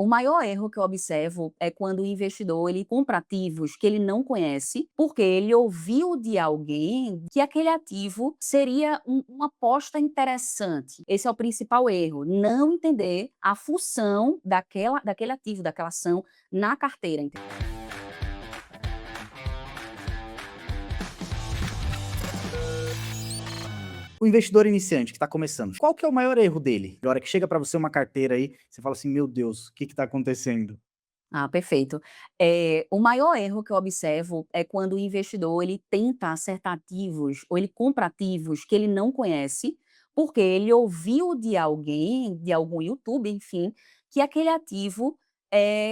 O maior erro que eu observo é quando o investidor ele compra ativos que ele não conhece, porque ele ouviu de alguém que aquele ativo seria uma aposta interessante. Esse é o principal erro, não entender a função daquele ativo, daquela ação na carteira. O investidor iniciante que está começando, qual que é o maior erro dele? Na hora que chega para você uma carteira aí, você fala assim: "Meu Deus, o que está acontecendo?". Ah, perfeito. O maior erro que eu observo é quando o investidor ele tenta acertar ativos ou ele compra ativos que ele não conhece, porque ele ouviu de alguém, de algum YouTube, enfim, que aquele ativo,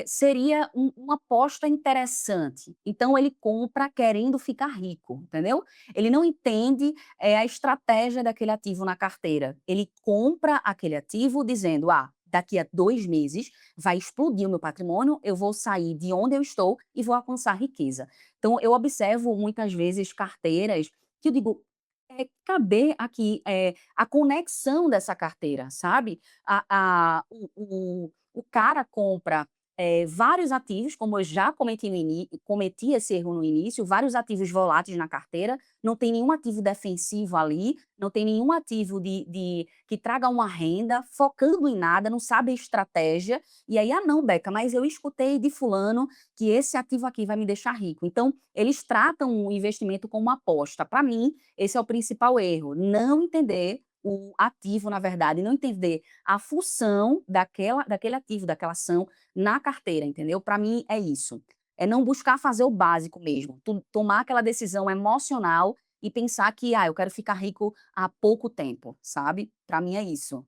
seria uma aposta interessante. Então ele compra querendo ficar rico, entendeu? Ele não entende, a estratégia daquele ativo na carteira. Ele compra aquele ativo dizendo: "Ah, daqui a 2 meses vai explodir o meu patrimônio, eu vou sair de onde eu estou e vou alcançar riqueza". Então eu observo muitas vezes carteiras que eu digo: cadê aqui, a conexão dessa carteira, sabe? O cara compra, vários ativos, como eu já cometi esse erro no início, vários ativos voláteis na carteira, não tem nenhum ativo defensivo ali, não tem nenhum ativo de que traga uma renda, focando em nada, não sabe a estratégia, e aí: "Ah não, Beca, mas eu escutei de fulano que esse ativo aqui vai me deixar rico". Então, eles tratam o investimento como uma aposta. Para mim, esse é o principal erro, não entender o ativo, na verdade, não entender a função daquele ativo, daquela ação na carteira, entendeu? Para mim é isso. É não buscar fazer o básico mesmo, tomar aquela decisão emocional e pensar que: "Ah, eu quero ficar rico há pouco tempo", sabe? Para mim é isso.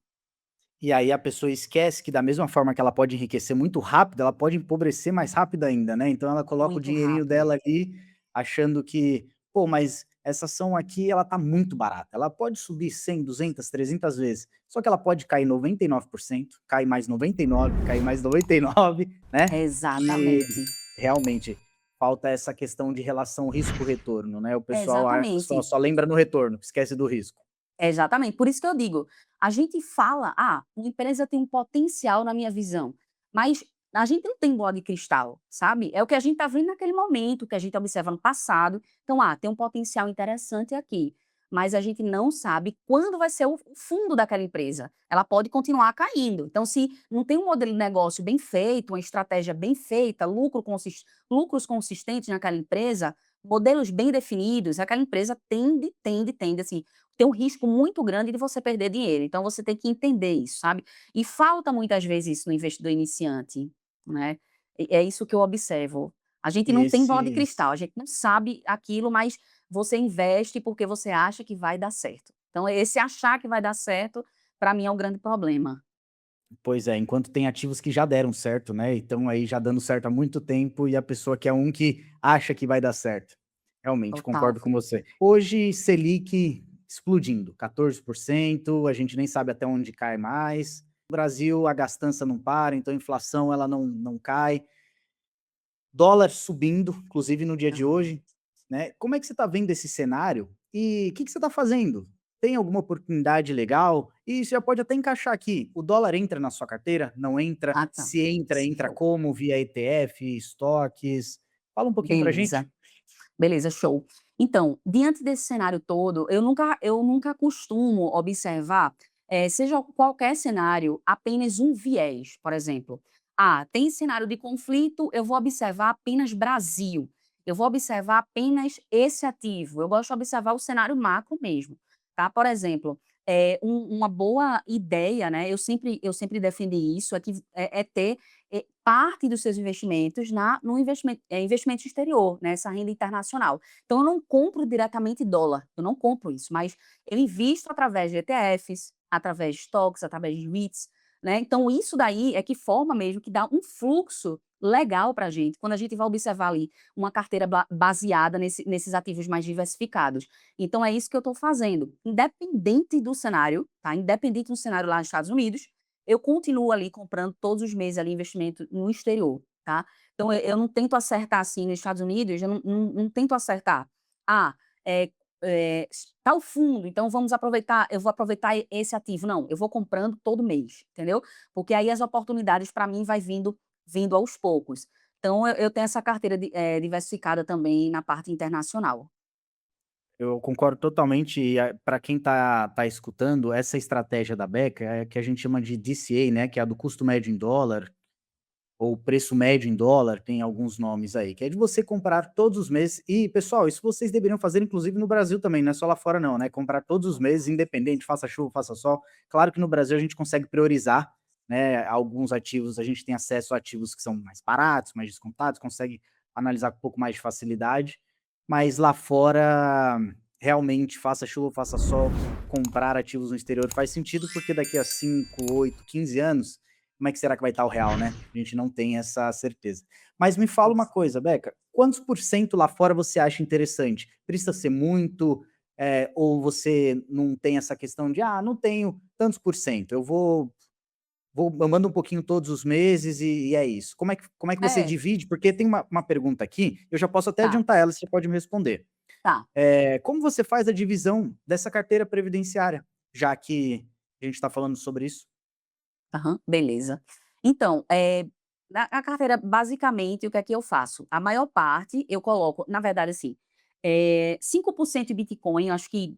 E aí a pessoa esquece que da mesma forma que ela pode enriquecer muito rápido, ela pode empobrecer mais rápido ainda, né. Então ela coloca o Muito dinheirinho rápido. dela ali, achando que: "Pô, mas essa ação aqui ela tá muito barata, ela pode subir 100, 200, 300 vezes, só que ela pode cair 99%, cair mais 99, cair mais 99, né". E Exatamente. realmente falta essa questão de relação risco-retorno, né. O pessoal só Exatamente. lembra no retorno, esquece do risco. Exatamente, por isso que eu digo, a gente fala: "Ah, uma empresa tem um potencial na minha visão", mas a gente não tem bola de cristal, sabe, é o que a gente está vendo naquele momento, o que a gente observa no passado, então: "Ah, tem um potencial interessante aqui", mas a gente não sabe quando vai ser o fundo daquela empresa, ela pode continuar caindo, então se não tem um modelo de negócio bem feito, uma estratégia bem feita, lucros consistentes naquela empresa, modelos bem definidos, aquela empresa tende, assim, tem um risco muito grande de você perder dinheiro, então você tem que entender isso, sabe. E falta muitas vezes isso no investidor iniciante, né. É isso que eu observo. A gente E não tem bola de esses cristal, a gente não sabe aquilo, mas você investe porque você acha que vai dar certo. Então esse achar que vai dar certo, para mim é o grande problema. Pois é, enquanto tem ativos que já deram certo, né, e estão aí já dando certo há muito tempo e a pessoa quer um que acha que vai dar certo. Realmente, Total. concordo com você. Hoje, Selic explodindo, 14%, a gente nem sabe até onde cai mais. No Brasil, a gastança não para, então a inflação ela não cai. Dólar subindo, inclusive no dia de hoje, né. Como é que você está vendo esse cenário e o que que você está fazendo? Tem alguma oportunidade legal? E você já pode até encaixar aqui, o dólar entra na sua carteira? Não entra? Ah, tá. Se entra, entra Show. como? Via ETF, estoques? Fala um pouquinho pra gente. Beleza. Beleza, show. Então, diante desse cenário todo, eu nunca costumo observar, seja qualquer cenário, apenas um viés. Por exemplo, tem cenário de conflito, eu vou observar apenas Brasil, eu vou observar apenas esse ativo, eu gosto de observar o cenário macro mesmo, tá. Por exemplo, uma boa ideia, né, eu sempre defendi isso, é que ter, parte dos seus investimentos no investimento exterior, né, essa renda internacional. Então eu não compro diretamente dólar, eu não compro isso, mas eu invisto através de ETFs, através de estoques, através de REITs, né, então isso daí é que forma mesmo, que dá um fluxo legal para a gente, quando a gente vai observar ali uma carteira baseada nesses ativos mais diversificados. Então é isso que eu estou fazendo, independente do cenário, tá, independente do cenário lá nos Estados Unidos, eu continuo ali comprando todos os meses ali investimento no exterior, tá. Então eu não tento acertar, assim, nos Estados Unidos, eu não tento acertar, ah, tal fundo, então vamos aproveitar, eu vou aproveitar esse ativo. Não, eu vou comprando todo mês, entendeu? Porque aí as oportunidades para mim vai vindo aos poucos. Então eu tenho essa carteira diversificada também na parte internacional. Eu concordo totalmente e para quem tá escutando, essa estratégia da Beca é que a gente chama de DCA, né, que é a do custo médio em dólar, ou preço médio em dólar, tem alguns nomes aí, que é de você comprar todos os meses e, pessoal, isso vocês deveriam fazer inclusive no Brasil também, não é só lá fora não, né, comprar todos os meses, independente, faça chuva, faça sol. Claro que no Brasil a gente consegue priorizar, né, alguns ativos, a gente tem acesso a ativos que são mais baratos, mais descontados, consegue analisar com um pouco mais de facilidade, mas lá fora, realmente, faça chuva, faça sol, comprar ativos no exterior faz sentido, porque daqui a 5, 8, 15 anos, como é que será que vai estar o real, né? A gente não tem essa certeza. Mas me fala uma Isso. coisa, Beca, quantos por cento lá fora você acha interessante? Precisa ser muito, ou você não tem essa questão de: "Ah, não tenho tantos por cento, eu mando um pouquinho todos os meses e é isso". Como é que você É, divide? Porque tem uma pergunta aqui, eu já posso até tá, adiantar ela, você pode me responder. tá. Como você faz a divisão dessa carteira previdenciária? Já que a gente está falando sobre isso. Aham, beleza. Então, na carteira, basicamente, o que é que eu faço? A maior parte eu coloco, na verdade, assim, 5% em Bitcoin, eu acho que,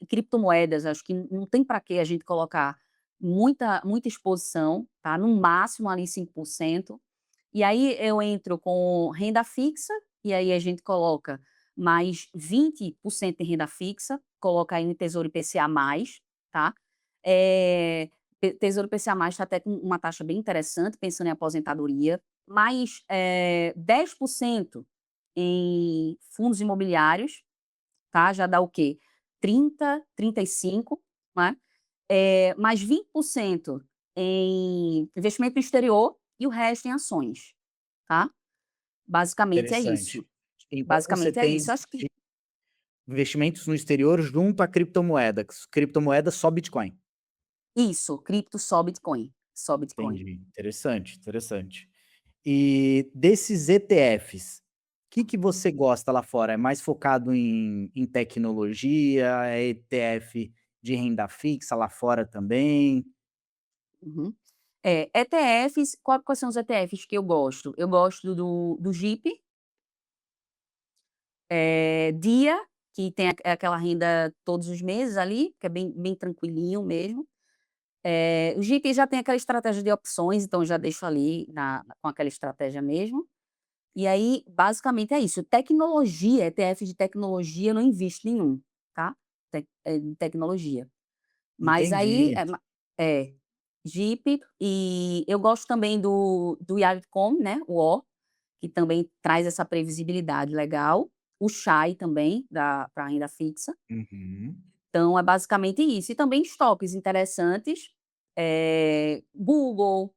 criptomoedas, acho que não tem para que a gente colocar muita exposição, tá, no máximo ali 5%. E aí eu entro com renda fixa, e aí a gente coloca mais 20% em renda fixa, coloca aí no Tesouro IPCA+, tá. Tesouro IPCA+, está até com uma taxa bem interessante, pensando em aposentadoria, mais, 10% em fundos imobiliários, tá, já dá o quê? 35, né, mais 20% em investimento no exterior e o resto em ações, tá. Basicamente é isso, Interessante. Então você basicamente é tem isso. Acho que investimentos no exterior junto à criptomoeda, criptomoeda só Bitcoin. isso, cripto só Bitcoin, só Bitcoin. Entendi, interessante, interessante. E desses ETFs, que você gosta lá fora? É mais focado em tecnologia, é ETF de renda fixa lá fora também? Uhum. ETFs, quais são os ETFs que eu gosto? Eu gosto do JIP, DIA, que tem aquela renda todos os meses ali, que é bem tranquilinho mesmo. O JIP já tem aquela estratégia de opções, então eu já deixo ali com aquela estratégia mesmo. E aí, basicamente é isso. Tecnologia, ETF de tecnologia, eu não invisto nenhum, tá? Em tecnologia. Mas aí Entendi. é, Jeep, e eu gosto também do Yardcom, né, o que também traz essa previsibilidade legal. O Shai também, para renda fixa. Uhum. Então é basicamente isso. E também estoques interessantes, Google,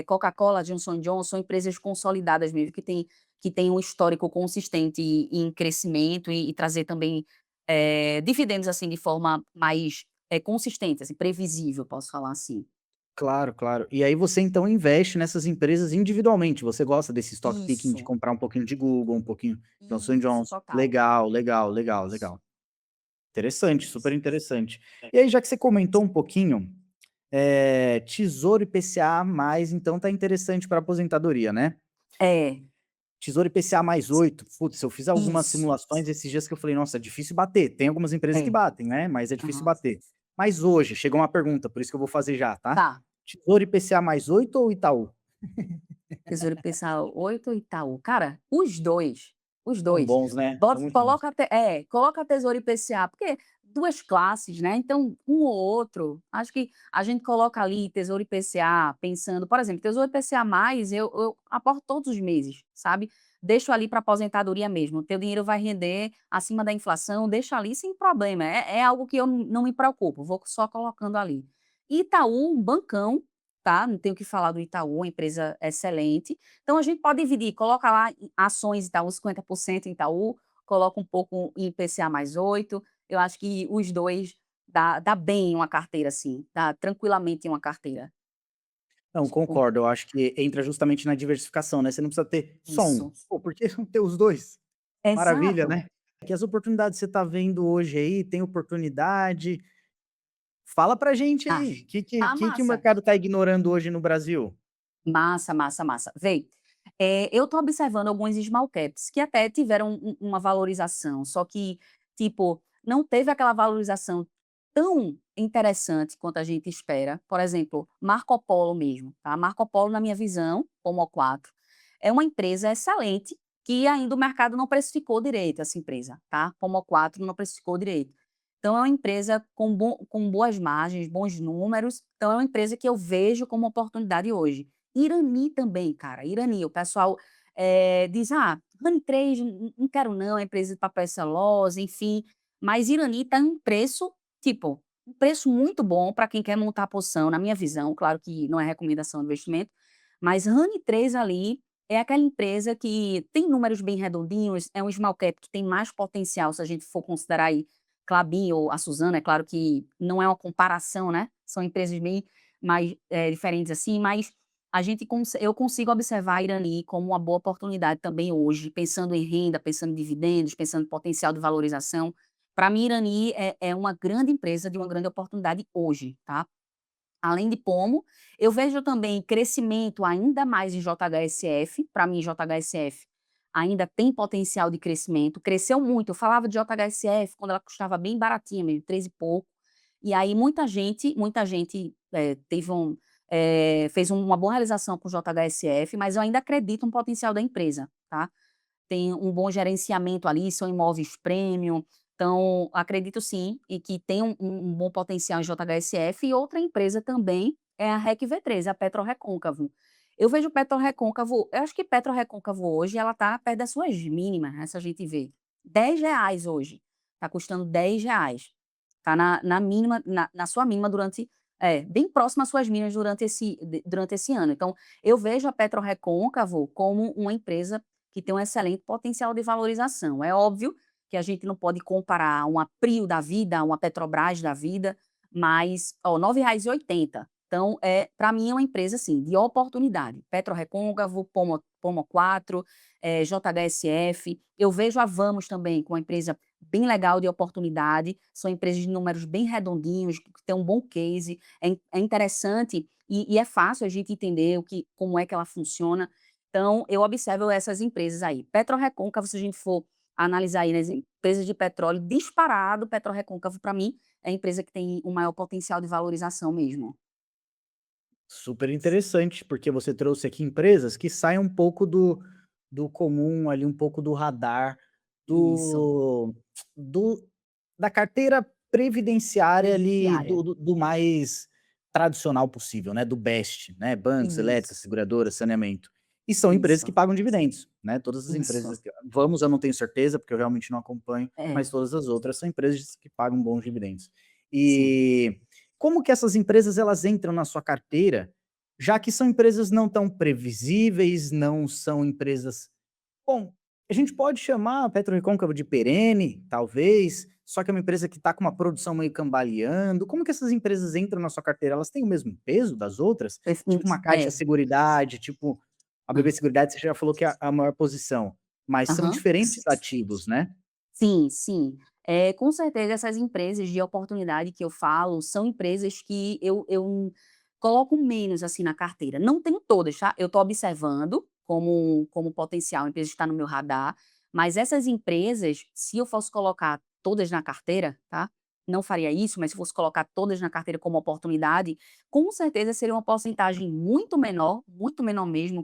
Coca-Cola, Johnson& Johnson, empresas consolidadas mesmo, que tem um histórico consistente em crescimento e trazer também, dividendos, assim, de forma mais, consistente, assim, previsível, posso falar assim. Claro, claro. E aí você então investe nessas empresas individualmente, você gosta desse stock picking de Isso, comprar um pouquinho de Google, um pouquinho de Johnson& isso, Johnson. total. Legal, legal, legal, Isso, legal. Interessante, super isso. interessante. E aí já que você comentou um pouquinho, Tesouro IPCA+, então tá interessante para aposentadoria, né? É, Tesouro IPCA+8, putz, eu fiz algumas isso. simulações esses dias que eu falei: "Nossa, é difícil bater". Tem algumas empresas que É, batem, né, mas é difícil aham. bater. Mas hoje, chegou uma pergunta, por isso que eu vou fazer já, tá? Tá. Tesouro IPCA+8 ou Itaú? Tesouro IPCA 8 ou Itaú? Cara, os 2, os São 2. bons, né? São Bota muito bons. coloca Tesouro IPCA, porque 2 classes, né, então um ou outro, acho que a gente coloca ali Tesouro IPCA pensando, por exemplo, Tesouro IPCA+, eu aporto todos os meses, sabe, deixo ali para aposentadoria mesmo, teu dinheiro vai render acima da inflação, deixa ali sem problema, é algo que eu não me preocupo, vou só colocando ali. Itaú, um bancão, tá, não tenho o que falar do Itaú, uma empresa excelente. Então a gente pode dividir, coloca lá ações Itaú, 50% em Itaú, coloca um pouco em IPCA+8, eu acho que os 2 dá bem em uma carteira, assim, dá tranquilamente em uma carteira. Não, O concordo, eu acho que entra justamente na diversificação, né, você não precisa ter só um. Isso. Pô, por que não ter os 2? Maravilha, Exato. né? Que as oportunidades você está vendo hoje aí, tem oportunidade? Fala pra gente Ah, aí, ah, que o massa. mercado está ignorando hoje no Brasil? Massa, massa, massa. Vê, eu estou observando alguns small caps que até tiveram uma valorização, só que, tipo, não teve aquela valorização tão interessante quanto a gente espera. Por exemplo, Marco Polo mesmo, tá? Marco Polo, na minha visão, como 4 é uma empresa excelente que ainda o mercado não precificou direito essa empresa, tá? Como 4 não precificou direito. Então é uma empresa com boas margens, bons números, então é uma empresa que eu vejo como oportunidade hoje. Irani também, cara, Irani, o pessoal, diz: "Ah, Rani 3 não quero não, é empresa de papel celulose", enfim, mas Irani tá em um preço, tipo, um preço muito bom para quem quer montar a posição, na minha visão, claro que não é recomendação de investimento, mas Rani 3 ali é aquela empresa que tem números bem redondinhos, é um small cap que tem mais potencial se a gente for considerar aí Klabin ou a Suzano, é claro que não é uma comparação, né, são empresas bem mais, diferentes assim, mas eu consigo observar a Irani como uma boa oportunidade também hoje, pensando em renda, pensando em dividendos, pensando em potencial de valorização. Para mim, Irani é uma grande empresa de uma grande oportunidade hoje, tá. Além de Pomo, eu vejo também crescimento ainda mais em JHSF, para mim JHSF ainda tem potencial de crescimento, cresceu muito, eu falava de JHSF quando ela custava bem baratinha mesmo, 3 e pouco, e aí muita gente, fez uma boa realização com o JHSF, mas eu ainda acredito no potencial da empresa, tá. Tem um bom gerenciamento ali, são imóveis premium, então acredito sim, e que tem um bom potencial em JHSF e outra empresa também é a REC V3, a PetroRecôncavo. Eu vejo PetroRecôncavo eu acho que PetroRecôncavo hoje ela está perto das suas mínimas, né, se a gente vê. R$ 10 hoje, está custando R$ 10, está na mínima na sua mínima bem próxima às suas mínimas durante esse ano. Então, eu vejo a PetroRecôncavo como uma empresa que tem um excelente potencial de valorização. É óbvio que a gente não pode comparar uma Prio da vida, uma Petrobras da vida, mas, ó, R$ 9,80. Então, para mim é uma empresa, assim, de oportunidade. PetroRecôncavo, Pomo 4, JHSF. Eu vejo a Vamos também como uma empresa bem legal de oportunidade. São empresas de números bem redondinhos, que têm um bom case. É interessante e é fácil a gente entender como é que ela funciona. Então, eu observo essas empresas aí. PetroRecôncavo, se a gente for analisar aí nas empresas de petróleo, disparado, PetroRecôncavo, para mim, é a empresa que tem o maior potencial de valorização mesmo. Super interessante, porque você trouxe aqui empresas que saem um pouco do comum ali, um pouco do radar Isso, do do da carteira previdenciária ali, previdenciária. do mais tradicional possível, né, do best, né, bancos, elétricas, Isso, seguradoras, saneamento. E são empresas que isso, pagam dividendos, né, todas as empresas isso. que Vamos, eu não tenho certeza, porque eu realmente não acompanho, É, mas todas as outras são empresas que pagam bons dividendos. sim. E como que essas empresas elas entram na sua carteira, já que são empresas não tão previsíveis, não são empresas bom, a gente pode chamar a PetroRecôncavo de perene, talvez, só que é uma empresa que está com uma produção meio cambaleando. Como que essas empresas entram na sua carteira? Elas têm o mesmo peso das outras? Tipo uma Caixa É. Seguridade, tipo a BB Seguridade, você já falou que é a maior posição, mas são Aham. diferentes ativos, né? Sim, sim. Com certeza essas empresas de oportunidade que eu falo, são empresas que eu coloco menos, assim, na carteira. Não tenho todas, tá, eu estou observando como potencial, empresa está no meu radar, mas essas empresas, se eu fosse colocar todas na carteira, tá, não faria isso, mas se fosse colocar todas na carteira como oportunidade, com certeza seria uma porcentagem muito menor mesmo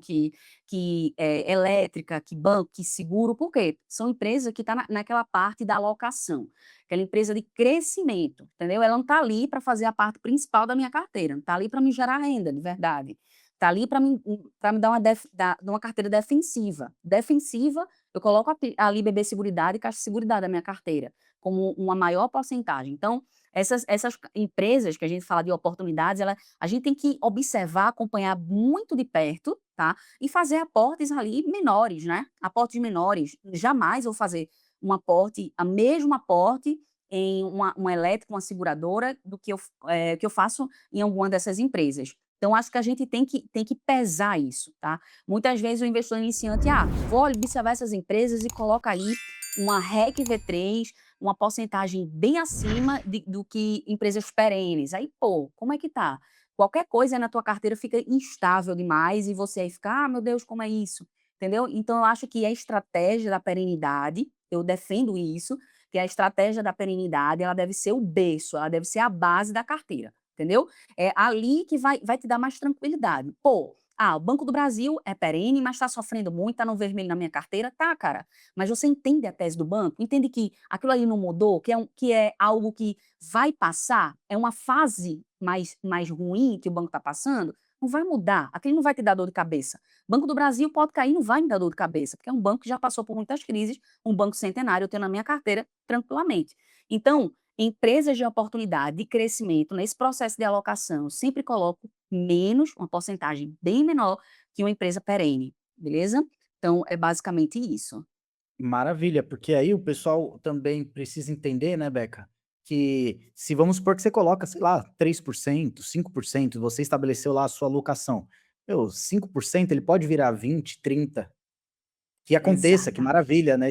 elétrica, que banco, que seguro, por quê? São empresas que estão naquela parte da alocação, aquela empresa de crescimento, entendeu? Ela não está ali para fazer a parte principal da minha carteira, não está ali para me gerar renda de verdade, está ali para me dar uma carteira defensiva. Defensiva, eu coloco ali BB Seguridade e Caixa Seguridade da minha carteira, como uma maior porcentagem. Então, essas empresas que a gente fala de oportunidades, a gente tem que observar, acompanhar muito de perto, tá? E fazer aportes ali menores, né, aportes menores. Jamais vou fazer a mesmo aporte em uma elétrica, uma seguradora, do que eu faço em alguma dessas empresas. Então acho que a gente tem que pesar isso, tá. Muitas vezes o investidor iniciante: "Ah, vou observar essas empresas e coloca ali uma REC V3, uma porcentagem bem acima do que empresas perenes. Aí, pô, como é que tá? Qualquer coisa na tua carteira fica instável demais e você aí fica: "Ah, meu Deus, como é isso?", entendeu? Então eu acho que a estratégia da perenidade, eu defendo isso, que a estratégia da perenidade, ela deve ser o berço, ela deve ser a base da carteira, entendeu? É ali que vai te dar mais tranquilidade. Pô, o Banco do Brasil é perene, mas está sofrendo muito, está no vermelho na minha carteira. Tá, cara, mas você entende a tese do banco? Entende que aquilo ali não mudou, que é algo que vai passar? É uma fase mais ruim que o banco está passando? Não vai mudar, aquele não vai te dar dor de cabeça. Banco do Brasil pode cair, não vai me dar dor de cabeça, porque é um banco que já passou por muitas crises, um banco centenário, eu tenho na minha carteira tranquilamente. Então, empresas de oportunidade, de crescimento, nesse processo de alocação, eu sempre coloco menos, uma porcentagem bem menor que uma empresa perene, beleza? Então é basicamente isso. Maravilha, porque aí o pessoal também precisa entender, né, Beca, que se vamos supor que você coloca, sei lá, 3%, 5%, você estabeleceu lá a sua alocação. Meu, 5% ele pode virar 20, 30, que aconteça, que Exatamente. maravilha, né?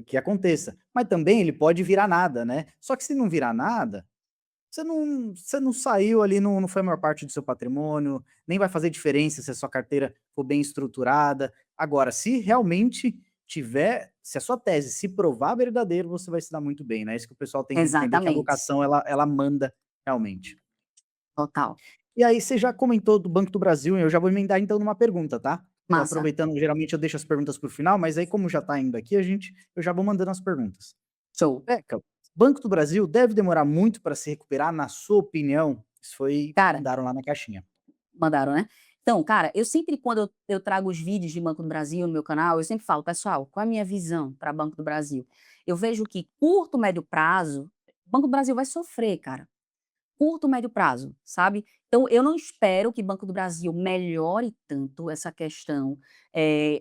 Que aconteça. Mas também ele pode virar nada, né? Só que se não virar nada, você não saiu ali, não foi a maior parte do seu patrimônio, nem vai fazer diferença se a sua carteira for bem estruturada. Agora, se realmente se a sua tese se provar verdadeiro, você vai se dar muito bem, né? É isso que o pessoal tem que entender, que a Exatamente, locação ela manda realmente. total. E aí você já comentou do Banco do Brasil, e eu já vou emendar então numa pergunta, tá? Tô Massa, aproveitando, geralmente eu deixo as perguntas para o final, mas aí como já tá indo aqui, eu já vou mandando as perguntas. show. Beca, Banco do Brasil deve demorar muito para se recuperar, na sua opinião? Isso foi Cara, mandaram lá na caixinha. mandaram, né? Então, cara, eu sempre quando eu trago os vídeos de Banco do Brasil no meu canal, eu sempre falo: "Pessoal, qual é a minha visão para Banco do Brasil?". Eu vejo que curto, médio prazo, Banco do Brasil vai sofrer, cara. Curto, médio prazo, sabe. Então eu não espero que Banco do Brasil melhore tanto essa questão,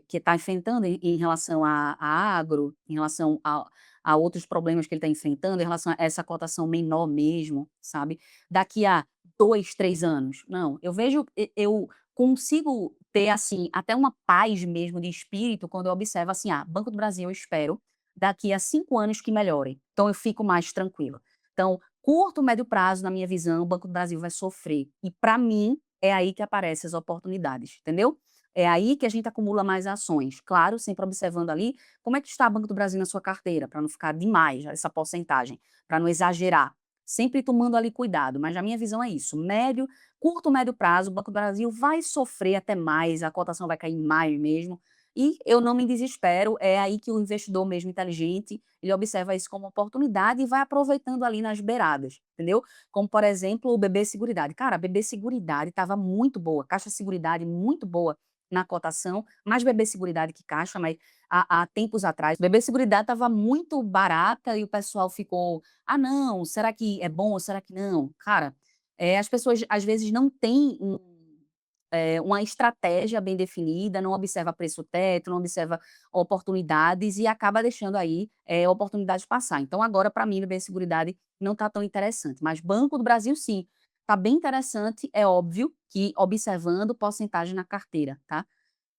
que está enfrentando em relação a agro, em relação a outros problemas que ele está enfrentando, em relação a essa cotação menor mesmo, sabe, daqui a 2, 3 anos. Não, eu vejo eu consigo ter, assim, até uma paz mesmo de espírito quando eu observo assim: Banco do Brasil eu espero daqui a 5 anos que melhore, então eu fico mais tranquila. Então curto, médio prazo, na minha visão, o Banco do Brasil vai sofrer. E para mim, é aí que aparecem as oportunidades, entendeu? É aí que a gente acumula mais ações. Claro, sempre observando ali como é que está o Banco do Brasil na sua carteira, para não ficar demais essa porcentagem, para não exagerar. Sempre tomando ali cuidado, mas a minha visão é isso. Curto, médio prazo, o Banco do Brasil vai sofrer até mais, a cotação vai cair mais mesmo. E eu não me desespero, é aí que o investidor mesmo inteligente, ele observa isso como oportunidade e vai aproveitando ali nas beiradas, entendeu? Como, por exemplo, o BB Seguridade. Cara, a BB Seguridade estava muito boa, Caixa Seguridade muito boa na cotação, mais BB Seguridade que Caixa, mas há tempos atrás, BB Seguridade estava muito barata e o pessoal ficou: "Ah, não, será que é bom, será que não?". Cara, as pessoas às vezes não têm uma estratégia bem definida, não observa preço teto, não observa oportunidades e acaba deixando aí, oportunidades passar. Então agora para mim, Seguridade não está tão interessante, mas Banco do Brasil sim, está bem interessante, é óbvio que observando porcentagem na carteira, tá.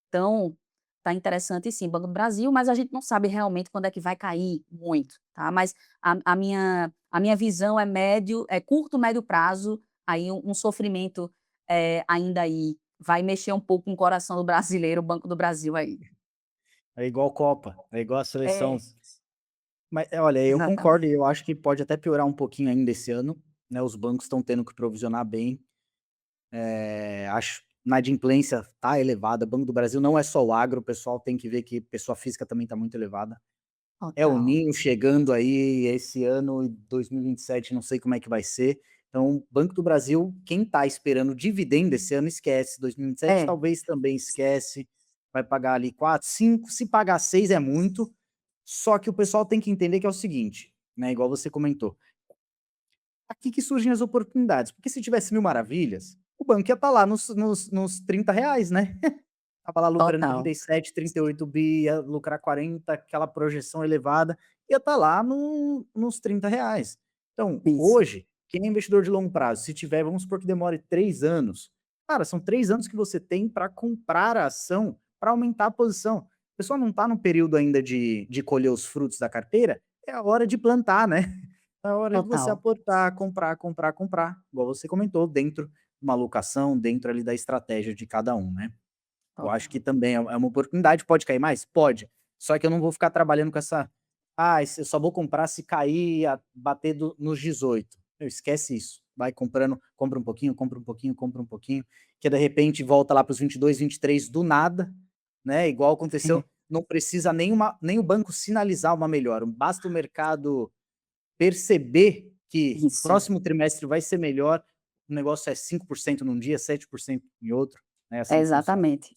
Então, está interessante sim, Banco do Brasil, mas a gente não sabe realmente quando é que vai cair muito, tá. Mas a minha visão é curto, médio prazo, aí um sofrimento, ainda aí, vai mexer um pouco com o coração do brasileiro, o Banco do Brasil aí. É igual Copa, é igual a É, seleção. Mas, olha, eu concordo exatamente. e eu acho que pode até piorar um pouquinho ainda esse ano, né, os bancos estão tendo que provisionar bem, acho inadimplência tá elevada, Banco do Brasil não é só o agro, o pessoal tem que ver que pessoa física também está muito elevada. É o Total. Ninho chegando aí esse ano e 2027 não sei como é que vai ser. Então, Banco do Brasil, quem está esperando dividendo esse ano esquece, 2027 É, talvez também esquece, vai pagar ali 4, 5, se pagar 6 é muito, só que o pessoal tem que entender que é o seguinte, né, igual você comentou, aqui que surgem as oportunidades, porque se tivesse mil maravilhas, o banco ia estar lá nos R$ 30, né? Tava lá lucrando total. 37, 38 bi, ia lucrar 40, aquela projeção elevada, ia estar lá nos R$ 30. Então, Isso. hoje, quem é investidor de longo prazo, se tiver, vamos supor que demore 3 anos, cara, são 3 anos que você tem para comprar a ação, para aumentar a posição. pessoa não está no período ainda de colher os frutos da carteira, é a hora de plantar, né. É a hora de você Total, aportar, comprar, comprar, comprar, igual você comentou, dentro de uma alocação, dentro ali da estratégia de cada um, né. Eu acho que total. também é uma oportunidade, pode cair mais? Pode, só que eu não vou ficar trabalhando com essa: "Ah, eu só vou comprar se cair bater nos 18". Meu, esquece isso, vai comprando, compra um pouquinho, compra um pouquinho, compra um pouquinho, que de repente volta lá para os 22, 23 do nada, né, igual aconteceu, não precisa nem o banco sinalizar uma melhora, basta o mercado perceber que o Isso, próximo trimestre vai ser melhor, o negócio é 5% num dia, 7% em outro, né, é assim que funciona. exatamente.